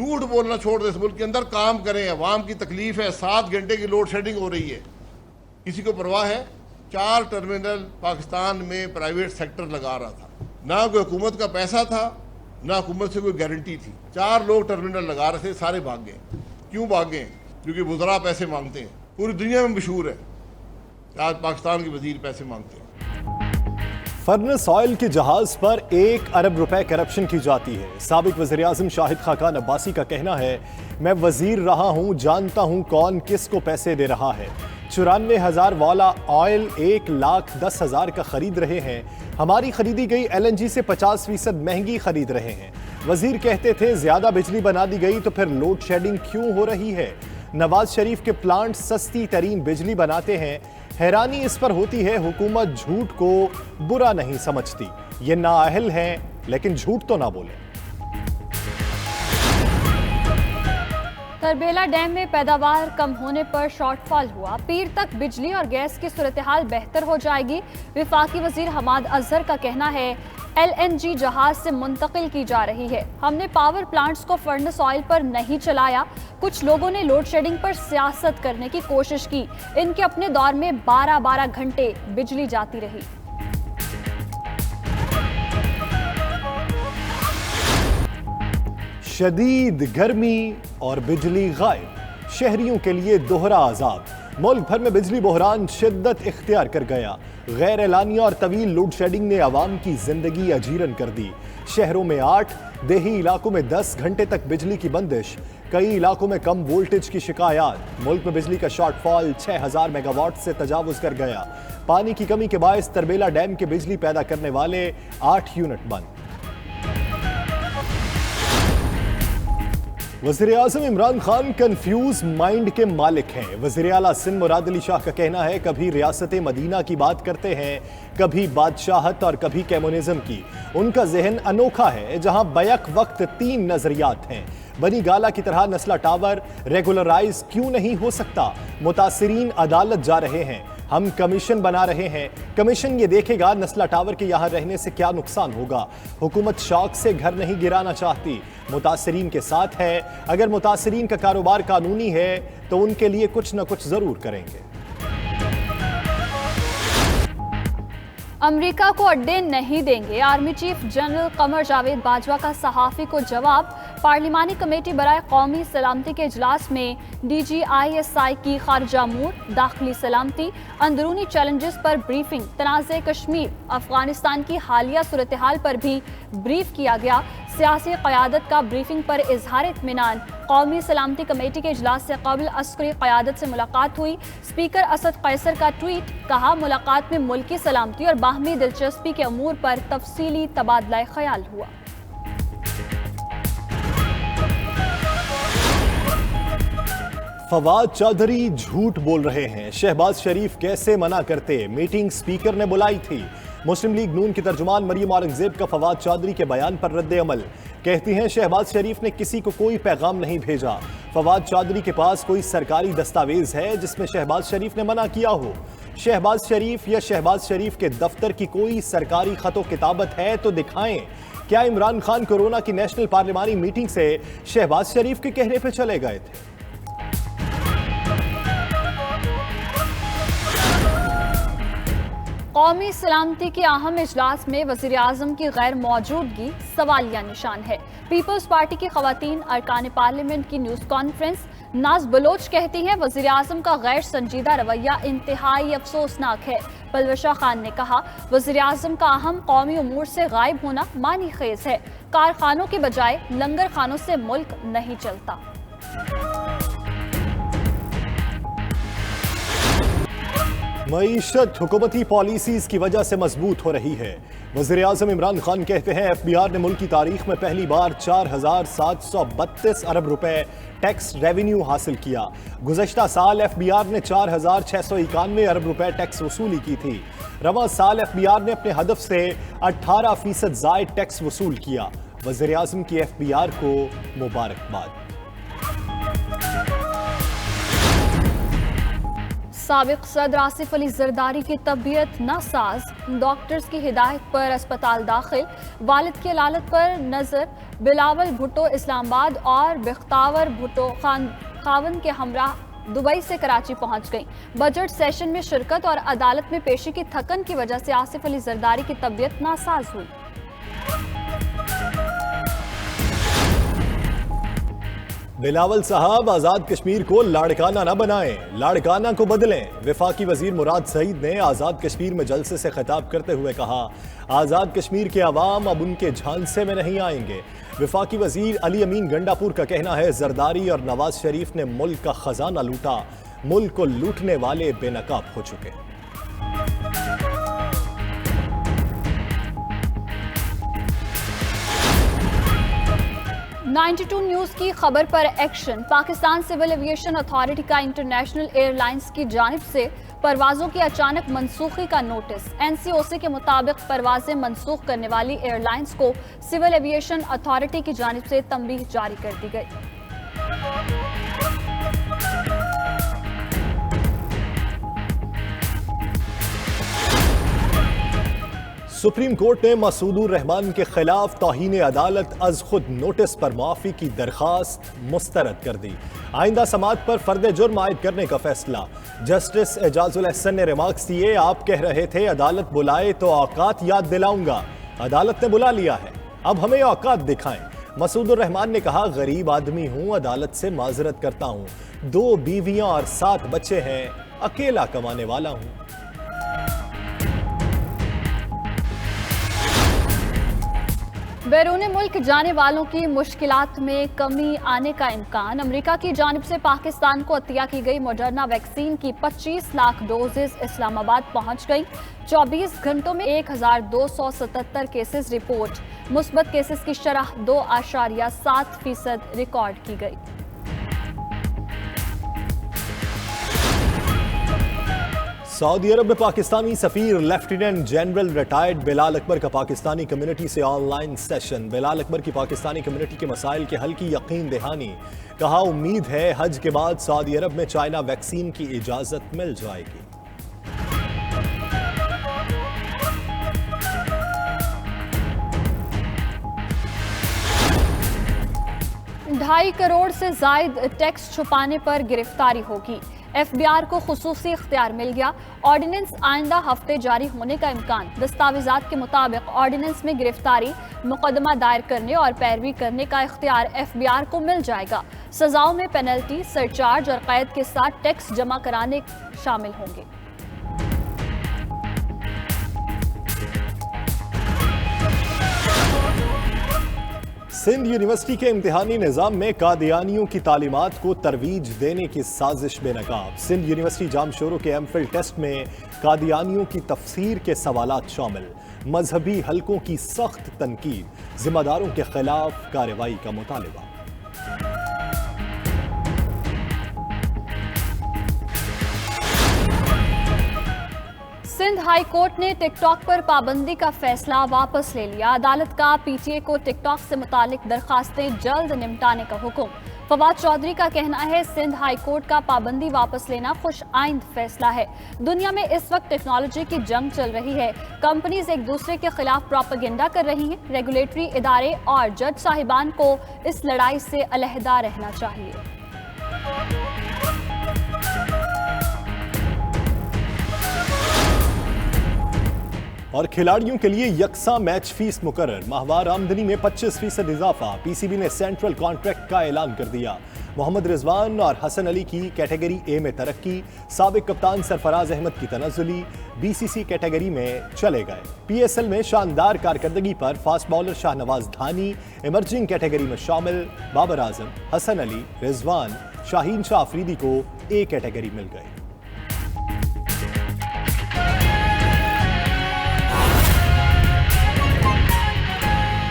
جھوٹ بولنا چھوڑ دیں, اس ملک کے اندر کام کریں. عوام کی تکلیف ہے, 7 گھنٹے کی لوڈ شیڈنگ ہو رہی ہے, کسی کو پرواہ ہے؟ 4 ٹرمینل پاکستان میں پرائیویٹ سیکٹر لگا رہا تھا, نہ کوئی حکومت کا پیسہ تھا, نہ حکومت سے کوئی گارنٹی تھی. 4 لوگ ٹرمینل لگا رہے تھے, سارے بھاگ گئے. کیوں بھاگ گئے؟ کیونکہ وزراء پیسے مانگتے ہیں. پوری دنیا میں مشہور ہے آج پاکستان کے وزیر پیسے مانگتے ہیں. فرنس آئل کے جہاز پر 1 ارب روپے کرپشن کی جاتی ہے. سابق وزیراعظم شاہد خاقان عباسی کا کہنا ہے, میں وزیر رہا ہوں, جانتا ہوں کون کس کو پیسے دے رہا ہے. 94,000 والا آئل 1,10,000 کا خرید رہے ہیں. ہماری خریدی گئی LNG سے 50% مہنگی خرید رہے ہیں. وزیر کہتے تھے زیادہ بجلی بنا دی گئی تو پھر لوڈ شیڈنگ کیوں ہو رہی ہے؟ نواز شریف کے پلانٹ سستی ترین بجلی بناتے ہیں. حیرانی اس پر ہوتی ہے حکومت جھوٹ کو برا نہیں سمجھتی. یہ نااہل ہیں لیکن جھوٹ تو نہ بولیں. تربیلا ڈیم میں پیداوار کم ہونے پر شارٹ فال ہوا. پیر تک بجلی اور گیس کی صورتحال بہتر ہو جائے گی. وفاقی وزیر حماد اظہر کا کہنا ہے LNG جہاز سے منتقل کی جا رہی ہے. ہم نے پاور پلانٹس کو فرنس آئل پر نہیں چلایا. کچھ لوگوں نے لوڈ شیڈنگ پر سیاست کرنے کی کوشش کی. ان کے اپنے دور میں 12 گھنٹے بجلی جاتی رہی. شدید گرمی اور بجلی غائب, شہریوں کے لیے دوہرا عذاب. ملک بھر میں بجلی بحران شدت اختیار کر گیا. غیر اعلانیہ اور طویل لوڈ شیڈنگ نے عوام کی زندگی اجیرن کر دی. شہروں میں 8, دیہی علاقوں میں 10 گھنٹے تک بجلی کی بندش. کئی علاقوں میں کم وولٹیج کی شکایات. ملک میں بجلی کا شارٹ فال 6,000 میگا واٹ سے تجاوز کر گیا. پانی کی کمی کے باعث تربیلا ڈیم کے بجلی پیدا کرنے والے 8 یونٹ بند. وزیراعظم عمران خان کنفیوز مائنڈ کے مالک ہیں. وزیر اعلیٰ سندھ مراد علی شاہ کا کہنا ہے کبھی ریاست مدینہ کی بات کرتے ہیں, کبھی بادشاہت اور کبھی کمیونزم کی. ان کا ذہن انوکھا ہے جہاں بیک وقت 3 نظریات ہیں. بنی گالا کی طرح نسلا ٹاور ریگولرائز کیوں نہیں ہو سکتا؟ متاثرین عدالت جا رہے ہیں, ہم کمیشن بنا رہے ہیں. کمیشن یہ دیکھے گا نسلا ٹاور کے یہاں رہنے سے کیا نقصان ہوگا. حکومت شوق سے گھر نہیں گرانا چاہتی, متاثرین کے ساتھ ہے. اگر متاثرین کا کاروبار قانونی ہے تو ان کے لیے کچھ نہ کچھ ضرور کریں گے. امریکہ کو اڈے نہیں دیں گے. Army chief general Qamar Javed Bajwa کا صحافی کو جواب. پارلیمانی کمیٹی برائے قومی سلامتی کے اجلاس میں DGISI کی خارجہ امور, داخلی سلامتی, اندرونی چیلنجز پر بریفنگ. تنازع کشمیر, افغانستان کی حالیہ صورتحال پر بھی بریف کیا گیا. سیاسی قیادت کا بریفنگ پر اظہار اطمینان. قومی سلامتی کمیٹی کے اجلاس سے قبل عسکری قیادت سے ملاقات ہوئی. اسپیکر اسد قیصر کا ٹویٹ, کہا ملاقات میں ملکی سلامتی اور باہمی دلچسپی کے امور پر تفصیلی تبادلہ خیال ہوا. فواد چودھری جھوٹ بول رہے ہیں. شہباز شریف کیسے منع کرتے؟ میٹنگ اسپیکر نے بلائی تھی. مسلم لیگ نون کی ترجمان مریم اورنگزیب کا فواد چودھری کے بیان پر رد عمل. کہتی ہیں شہباز شریف نے کسی کو کوئی پیغام نہیں بھیجا. فواد چودھری کے پاس کوئی سرکاری دستاویز ہے جس میں شہباز شریف نے منع کیا ہو؟ شہباز شریف یا شہباز شریف کے دفتر کی کوئی سرکاری خط و کتابت ہے تو دکھائیں. کیا عمران خان کورونا کی نیشنل پارلیمانی میٹنگ سے شہباز شریف کے کہنے پہ چلے گئے تھے؟ قومی سلامتی کے اہم اجلاس میں وزیر اعظم کی غیر موجودگی سوالیہ نشان ہے. پیپلز پارٹی کی خواتین ارکان پارلیمنٹ کی نیوز کانفرنس. ناز بلوچ کہتی ہیں وزیر اعظم کا غیر سنجیدہ رویہ انتہائی افسوسناک ہے. پلوشہ خان نے کہا وزیر اعظم کا اہم قومی امور سے غائب ہونا معنی خیز ہے. کارخانوں کے بجائے لنگر خانوں سے ملک نہیں چلتا. معیشت حکومتی پالیسیز کی وجہ سے مضبوط ہو رہی ہے. وزیر اعظم عمران خان کہتے ہیں FBR نے ملک کی تاریخ میں پہلی بار 4,732 ارب روپے ٹیکس ریونیو حاصل کیا. گزشتہ سال FBR نے 4,691 ارب روپے ٹیکس وصولی کی تھی. رواں سال FBR نے اپنے ہدف سے 18% زائد ٹیکس وصول کیا. وزیر اعظم کی FBR کو مبارکباد. سابق صدر آصف علی زرداری کی طبیعت ناساز، ڈاکٹرز کی ہدایت پر اسپتال داخل، والد کی علالت پر نظر بلاول بھٹو اسلام آباد اور بختاور بھٹو خاون کے ہمراہ دبئی سے کراچی پہنچ گئیں۔ بجٹ سیشن میں شرکت اور عدالت میں پیشی کی تھکن کی وجہ سے آصف علی زرداری کی طبیعت ناساز ہوئی۔ بلاول صاحب آزاد کشمیر کو لاڑکانہ نہ بنائیں، لاڑکانہ کو بدلیں۔ وفاقی وزیر مراد سعید نے آزاد کشمیر میں جلسے سے خطاب کرتے ہوئے کہا، آزاد کشمیر کے عوام اب ان کے جھانسے میں نہیں آئیں گے۔ وفاقی وزیر علی امین گنڈا پور کا کہنا ہے، زرداری اور نواز شریف نے ملک کا خزانہ لوٹا، ملک کو لوٹنے والے بے نقاب ہو چکے۔ 92 نیوز کی خبر پر action. Pakistan civil aviation authority کا انٹرنیشنل ایئر لائنز کی جانب سے پروازوں کی اچانک منسوخی کا نوٹس۔ NCOC کے مطابق پروازیں منسوخ کرنے والی ایئر لائنز کو سول ایویشن اتھارٹی کی جانب سے تنبیہ جاری کر دی گئی۔ سپریم کورٹ نے مسعود الرحمان کے خلاف توہین عدالت از خود نوٹس پر معافی کی درخواست مسترد کر دی۔ آئندہ سماعت پر فرد جرم عائد کرنے کا فیصلہ۔ جسٹس اعجاز الاحسن نے ریمارکس دیے، آپ کہہ رہے تھے عدالت بلائے تو اوقات یاد دلاؤں گا، عدالت نے بلا لیا ہے، اب ہمیں اوقات دکھائیں۔ مسعود الرحمان نے کہا، غریب آدمی ہوں، عدالت سے معذرت کرتا ہوں، 2 بیویاں اور 7 بچے ہیں، اکیلا کمانے والا ہوں۔ بیرون ملک جانے والوں کی مشکلات میں کمی آنے کا امکان۔ امریکہ کی جانب سے پاکستان کو عطیہ کی گئی موڈرنا ویکسین کی 25 لاکھ ڈوزز اسلام آباد پہنچ گئی۔ 24 گھنٹوں میں 1277 کیسز رپورٹ، مثبت کیسز کی شرح 2.7% ریکارڈ کی گئی۔ سعودی عرب میں پاکستانی سفیر لیفٹیننٹ جنرل ریٹائرڈ بلال اکبر کا پاکستانی کمیونٹی سے آن لائن سیشن۔ بلال اکبر کی پاکستانی کمیونٹی کے مسائل کے حل کی یقین دہانی، کہا امید ہے حج کے بعد سعودی عرب میں چائنا ویکسین کی اجازت مل جائے گی۔ ڈھائی کروڑ سے زائد ٹیکس چھپانے پر گرفتاری ہوگی۔ FBR کو خصوصی اختیار مل گیا، آرڈیننس آئندہ ہفتے جاری ہونے کا امکان۔ دستاویزات کے مطابق آرڈیننس میں گرفتاری، مقدمہ دائر کرنے اور پیروی کرنے کا اختیار FBR کو مل جائے گا۔ سزاؤں میں پینلٹی، سرچارج اور قید کے ساتھ ٹیکس جمع کرانے شامل ہوں گے۔ سندھ یونیورسٹی کے امتحانی نظام میں قادیانیوں کی تعلیمات کو ترویج دینے کی سازش بے نقاب۔ سندھ یونیورسٹی جام شورو کے MPhil ٹیسٹ میں قادیانیوں کی تفسیر کے سوالات شامل، مذہبی حلقوں کی سخت تنقید، ذمہ داروں کے خلاف کارروائی کا مطالبہ۔ سندھ ہائی کورٹ نے ٹک ٹاک پر پابندی کا فیصلہ واپس لے لیا۔ عدالت کا PTA کو ٹک ٹاک سے متعلق درخواستیں جلد نمٹانے کا حکم۔ فواد چودھری کا کہنا ہے، سندھ ہائی کورٹ کا پابندی واپس لینا خوش آئند فیصلہ ہے۔ دنیا میں اس وقت ٹیکنالوجی کی جنگ چل رہی ہے، کمپنیز ایک دوسرے کے خلاف پروپیگنڈا کر رہی ہیں، ریگولیٹری ادارے اور جج صاحبان کو اس لڑائی سے علیحدہ رہنا چاہیے۔ اور کھلاڑیوں کے لیے یکساں میچ فیس مقرر، ماہوار آمدنی میں 25% اضافہ۔ PCB نے سینٹرل کانٹریکٹ کا اعلان کر دیا۔ محمد رضوان اور حسن علی کی کیٹیگری A میں ترقی، سابق کپتان سرفراز احمد کی تنزلی BCC کیٹیگری میں چلے گئے۔ PSL میں شاندار کارکردگی پر fast bowler Shahnawaz Dhani emerging category میں شامل، بابر اعظم، حسن علی، رضوان، شاہین شاہ آفریدی کو A کیٹیگری مل گئی۔